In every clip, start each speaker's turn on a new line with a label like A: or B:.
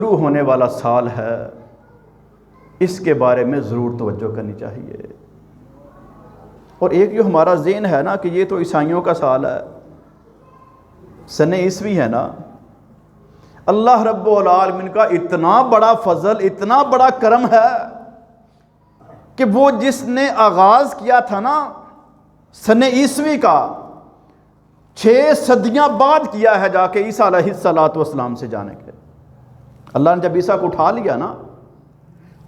A: شروع ہونے والا سال ہے، اس کے بارے میں ضرور توجہ کرنی چاہیے۔ اور ایک جو ہمارا ذہن ہے نا کہ یہ تو عیسائیوں کا سال ہے، سن عیسوی ہے نا، اللہ رب العالمین کا اتنا بڑا فضل، اتنا بڑا کرم ہے کہ وہ جس نے آغاز کیا تھا نا سن عیسوی کا، 6 صدیاں بعد کیا ہے جا کے عیسیٰ علیہ السلام سے جانے کے۔ اللہ نے جب عیسیٰ کو اٹھا لیا نا،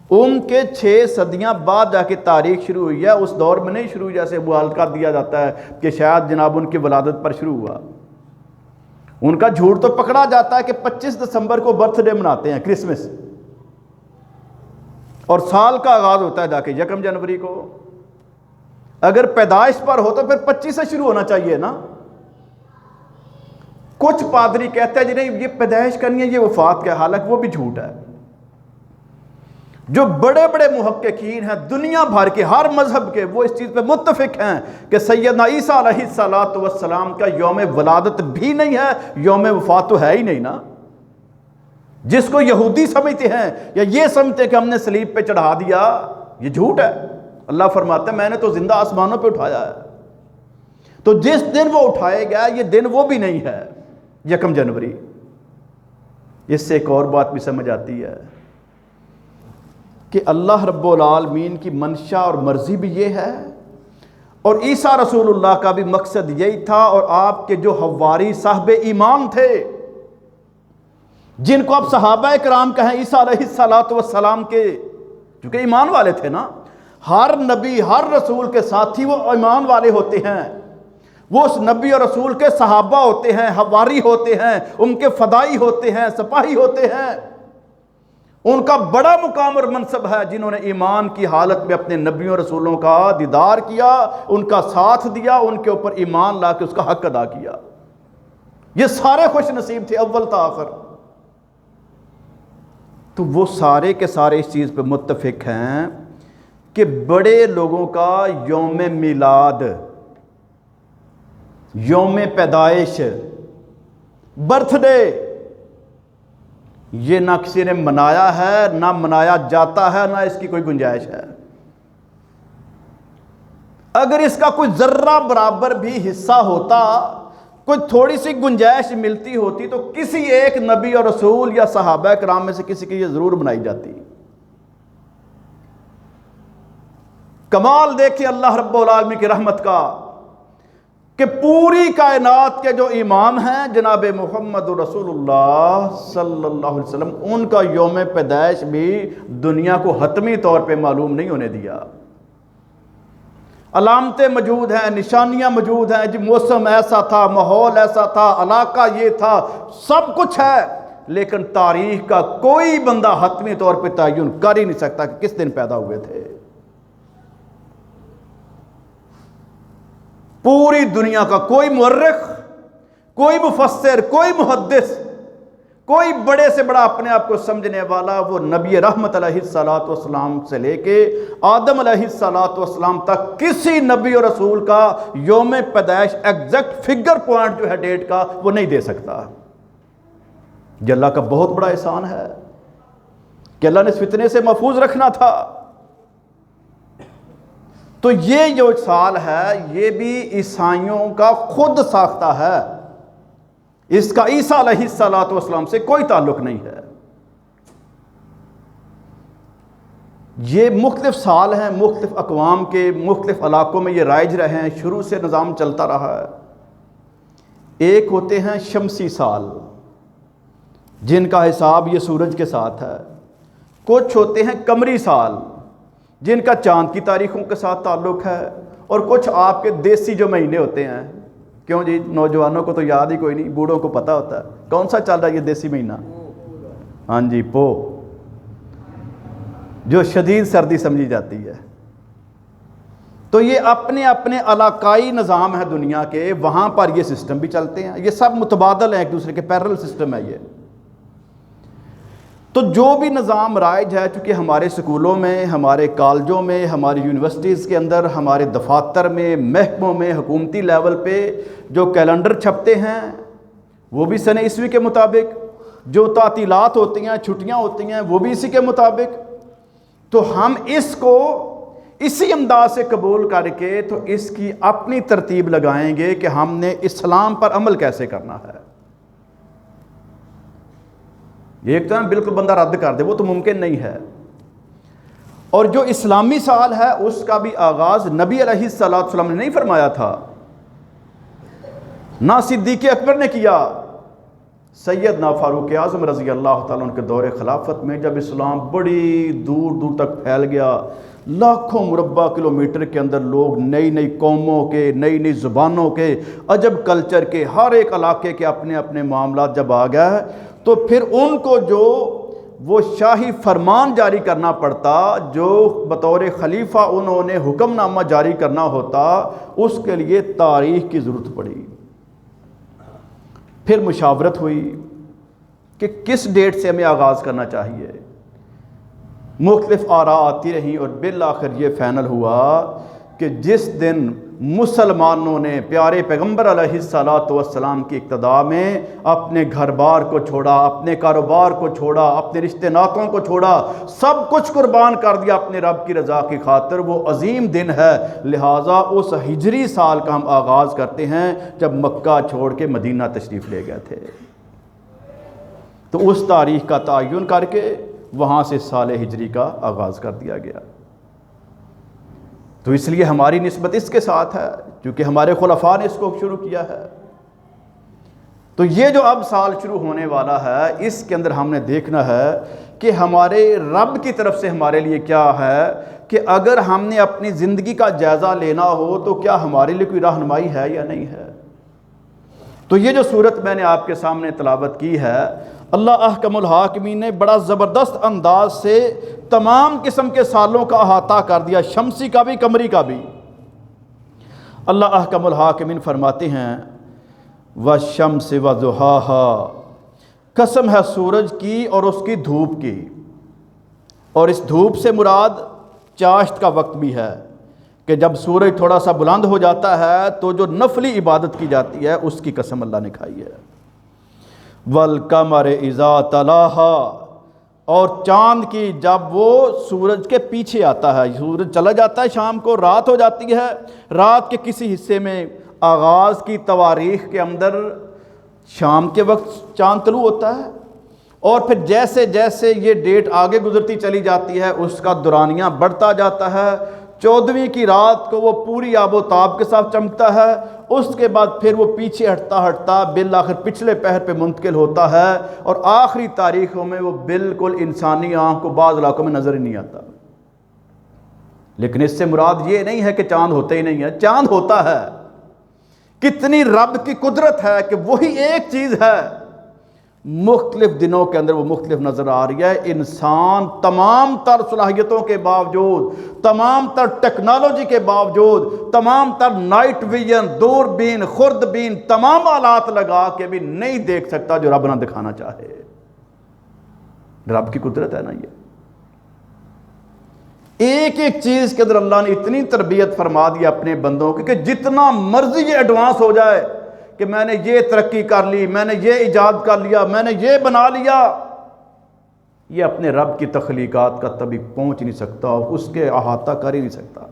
A: ان کے 6 صدیاں بعد جا کے تاریخ شروع ہوئی ہے۔ اس دور میں نہیں شروع جیسے مبالغہ دیا جاتا ہے کہ شاید جناب ان کی ولادت پر شروع ہوا۔ ان کا جھوٹ تو پکڑا جاتا ہے کہ 25 دسمبر کو برتھ ڈے مناتے ہیں، کرسمس، اور سال کا آغاز ہوتا ہے جا کے 1 جنوری کو۔ اگر پیدائش پر ہو تو پھر 25 سے شروع ہونا چاہیے نا۔ کچھ پادری کہتے ہیں جی نہیں یہ پیدائش کرنی ہے، یہ وفات کا، حالانکہ وہ بھی جھوٹ ہے۔ جو بڑے بڑے محققین ہیں دنیا بھر کے، ہر مذہب کے، وہ اس چیز پہ متفق ہیں کہ سیدنا عیسیٰ علیہ السلام کا یوم ولادت بھی نہیں ہے، یوم وفات تو ہے ہی نہیں نا۔ جس کو یہودی سمجھتے ہیں یا یہ سمجھتے ہیں کہ ہم نے صلیب پہ چڑھا دیا، یہ جھوٹ ہے۔ اللہ فرماتا ہے میں نے تو زندہ آسمانوں پہ اٹھایا ہے۔ تو جس دن وہ اٹھائے گا یہ دن وہ بھی نہیں ہے 1 جنوری۔ اس سے ایک اور بات بھی سمجھ آتی ہے کہ اللہ رب العالمین کی منشا اور مرضی بھی یہ ہے، اور عیسیٰ رسول اللہ کا بھی مقصد یہی تھا، اور آپ کے جو حواری صاحب ایمان تھے، جن کو اب صحابہ کرام کہیں عیسیٰ علیہ السلام کے، چونکہ ایمان والے تھے نا، ہر نبی ہر رسول کے ساتھی وہ ایمان والے ہوتے ہیں، وہ اس نبی اور رسول کے صحابہ ہوتے ہیں، حواری ہوتے ہیں، ان کے فدائی ہوتے ہیں، سپاہی ہوتے ہیں۔ ان کا بڑا مقام اور منصب ہے جنہوں نے ایمان کی حالت میں اپنے نبیوں رسولوں کا دیدار کیا، ان کا ساتھ دیا، ان کے اوپر ایمان لا کے اس کا حق ادا کیا۔ یہ سارے خوش نصیب تھے اول تا آخر۔ تو وہ سارے کے سارے اس چیز پہ متفق ہیں کہ بڑے لوگوں کا یوم میلاد، یوم پیدائش، برتھ ڈے، یہ نہ کسی نے منایا ہے، نہ منایا جاتا ہے، نہ اس کی کوئی گنجائش ہے۔ اگر اس کا کوئی ذرہ برابر بھی حصہ ہوتا، کوئی تھوڑی سی گنجائش ملتی ہوتی، تو کسی ایک نبی اور رسول یا صحابہ کرام میں سے کسی کی یہ ضرور بنائی جاتی۔ کمال دیکھیں اللہ رب العالمین کی رحمت کا کہ پوری کائنات کے جو امام ہیں جناب محمد رسول اللہ صلی اللہ علیہ وسلم، ان کا یوم پیدائش بھی دنیا کو حتمی طور پہ معلوم نہیں ہونے دیا۔ علامتیں موجود ہیں، نشانیاں موجود ہیں، جی موسم ایسا تھا، ماحول ایسا تھا، علاقہ یہ تھا، سب کچھ ہے، لیکن تاریخ کا کوئی بندہ حتمی طور پہ تعین کر ہی نہیں سکتا کہ کس دن پیدا ہوئے تھے۔ پوری دنیا کا کوئی مورخ، کوئی مفسر، کوئی محدث، کوئی بڑے سے بڑا اپنے آپ کو سمجھنے والا، وہ نبی رحمت علیہ السلام سے لے کے آدم علیہ السلام تک کسی نبی اور رسول کا یوم پیدائش ایگزیکٹ فگر پوائنٹ جو ہے ڈیٹ کا وہ نہیں دے سکتا۔ یہ اللہ کا بہت بڑا احسان ہے کہ اللہ نے اس فتنے سے محفوظ رکھنا تھا۔ تو یہ جو سال ہے یہ بھی عیسائیوں کا خود ساختہ ہے، اس کا عیسیٰ علیہ السلام سے کوئی تعلق نہیں ہے۔ یہ مختلف سال ہیں، مختلف اقوام کے مختلف علاقوں میں یہ رائج رہے ہیں، شروع سے نظام چلتا رہا ہے۔ ایک ہوتے ہیں شمسی سال جن کا حساب یہ سورج کے ساتھ ہے، کچھ ہوتے ہیں قمری سال جن کا چاند کی تاریخوں کے ساتھ تعلق ہے، اور کچھ آپ کے دیسی جو مہینے ہوتے ہیں۔ کیوں جی نوجوانوں کو تو یاد ہی کوئی نہیں، بوڑھوں کو پتہ ہوتا ہے کون سا چل رہا ہے یہ دیسی مہینہ؟ ہاں جی، پو، جو شدید سردی سمجھی جاتی ہے۔ تو یہ اپنے اپنے علاقائی نظام ہے دنیا کے، وہاں پر یہ سسٹم بھی چلتے ہیں، یہ سب متبادل ہیں، ایک دوسرے کے پیرل سسٹم ہے یہ۔ تو جو بھی نظام رائج ہے، چونکہ ہمارے سکولوں میں، ہمارے کالجوں میں، ہماری یونیورسٹیز کے اندر، ہمارے دفاتر میں، محکموں میں، حکومتی لیول پہ جو کیلنڈر چھپتے ہیں وہ بھی سن عیسوی کے مطابق، جو تعطیلات ہوتی ہیں، چھٹیاں ہوتی ہیں، وہ بھی اسی کے مطابق. تو ہم اس کو اسی انداز سے قبول کر کے تو اس کی اپنی ترتیب لگائیں گے کہ ہم نے اسلام پر عمل کیسے کرنا ہے. ایک تو بالکل بندہ رد کر دے، وہ تو ممکن نہیں ہے. اور جو اسلامی سال ہے اس کا بھی آغاز نبی علیہ السلام نے نہیں فرمایا تھا، نہ صدیق اکبر نے کیا. سیدنا فاروق اعظم رضی اللہ تعالیٰ عنہ کے دور خلافت میں جب اسلام بڑی دور دور تک پھیل گیا، لاکھوں مربع کلومیٹر کے اندر لوگ نئی نئی قوموں کے، نئی نئی زبانوں کے، عجب کلچر کے، ہر ایک علاقے کے اپنے اپنے معاملات جب آ گئے تو پھر ان کو جو وہ شاہی فرمان جاری کرنا پڑتا، جو بطور خلیفہ انہوں نے حکم نامہ جاری کرنا ہوتا، اس کے لیے تاریخ کی ضرورت پڑی. پھر مشاورت ہوئی کہ کس ڈیٹ سے ہمیں آغاز کرنا چاہیے. مختلف آراء آتی رہیں اور بالآخر یہ فائنل ہوا کہ جس دن مسلمانوں نے پیارے پیغمبر علیہ السلام کی اقتداء میں اپنے گھر بار کو چھوڑا، اپنے کاروبار کو چھوڑا، اپنے رشتے ناتوں کو چھوڑا، سب کچھ قربان کر دیا اپنے رب کی رضا کی خاطر، وہ عظیم دن ہے. لہٰذا اس ہجری سال کا ہم آغاز کرتے ہیں جب مکہ چھوڑ کے مدینہ تشریف لے گئے تھے. تو اس تاریخ کا تعین کر کے وہاں سے سال ہجری کا آغاز کر دیا گیا. تو اس لیے ہماری نسبت اس کے ساتھ ہے کیونکہ ہمارے خلفاء نے اس کو شروع کیا ہے. تو یہ جو اب سال شروع ہونے والا ہے، اس کے اندر ہم نے دیکھنا ہے کہ ہمارے رب کی طرف سے ہمارے لیے کیا ہے کہ اگر ہم نے اپنی زندگی کا جائزہ لینا ہو تو کیا ہمارے لیے کوئی رہنمائی ہے یا نہیں ہے. تو یہ جو صورت میں نے آپ کے سامنے تلاوت کی ہے، اللہ احکم الحاکمین نے بڑا زبردست انداز سے تمام قسم کے سالوں کا احاطہ کر دیا، شمسی کا بھی قمری کا بھی. اللہ احکم الحاکمین فرماتے ہیں وَالشَّمْسِ وَضُحَاهَا، قسم ہے سورج کی اور اس کی دھوپ کی. اور اس دھوپ سے مراد چاشت کا وقت بھی ہے کہ جب سورج تھوڑا سا بلند ہو جاتا ہے تو جو نفلی عبادت کی جاتی ہے اس کی قسم اللہ نے کھائی ہے. وَالْقَمَرِ إِذَا تَلَاهَا، اور چاند کی جب وہ سورج کے پیچھے آتا ہے، سورج چلا جاتا ہے شام کو، رات ہو جاتی ہے، رات کے کسی حصے میں آغاز کی تواریخ کے اندر شام کے وقت چاند طلوع ہوتا ہے، اور پھر جیسے جیسے یہ ڈیٹ آگے گزرتی چلی جاتی ہے اس کا دورانیہ بڑھتا جاتا ہے. 14ویں کی رات کو وہ پوری آب و تاب کے ساتھ چمکتا ہے، اس کے بعد پھر وہ پیچھے ہٹتا بالآخر پچھلے پہر پہ منتقل ہوتا ہے، اور آخری تاریخوں میں وہ بالکل انسانی آنکھ کو بعض علاقوں میں نظر ہی نہیں آتا. لیکن اس سے مراد یہ نہیں ہے کہ چاند ہوتا ہی نہیں ہے، چاند ہوتا ہے. کتنی رب کی قدرت ہے کہ وہی ایک چیز ہے مختلف دنوں کے اندر وہ مختلف نظر آ رہی ہے. انسان تمام تر صلاحیتوں کے باوجود، تمام تر ٹیکنالوجی کے باوجود، تمام تر نائٹ ویژن، دوربین، خوردبین، تمام آلات لگا کے بھی نہیں دیکھ سکتا جو رب نہ دکھانا چاہے. رب کی قدرت ہے نا یہ. ایک ایک چیز کے اندر اللہ نے اتنی تربیت فرما دی اپنے بندوں کی کہ جتنا مرضی یہ ایڈوانس ہو جائے کہ میں نے یہ ترقی کر لی، میں نے یہ ایجاد کر لیا، میں نے یہ بنا لیا، یہ اپنے رب کی تخلیقات کا تبھی پہنچ نہیں سکتا، اس کے احاطہ کر ہی نہیں سکتا.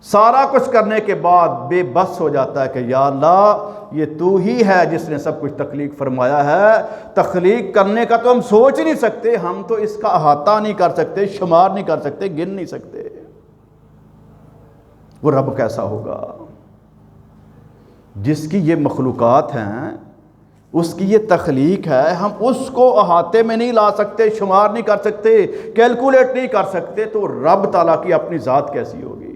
A: سارا کچھ کرنے کے بعد بے بس ہو جاتا ہے کہ یا اللہ یہ تو ہی ہے جس نے سب کچھ تخلیق فرمایا ہے. تخلیق کرنے کا تو ہم سوچ ہی نہیں سکتے، ہم تو اس کا احاطہ نہیں کر سکتے، شمار نہیں کر سکتے، گن نہیں سکتے. وہ رب کیسا ہوگا جس کی یہ مخلوقات ہیں، اس کی یہ تخلیق ہے، ہم اس کو احاطے میں نہیں لا سکتے، شمار نہیں کر سکتے، کیلکولیٹ نہیں کر سکتے، تو رب تعالیٰ کی اپنی ذات کیسی ہوگی.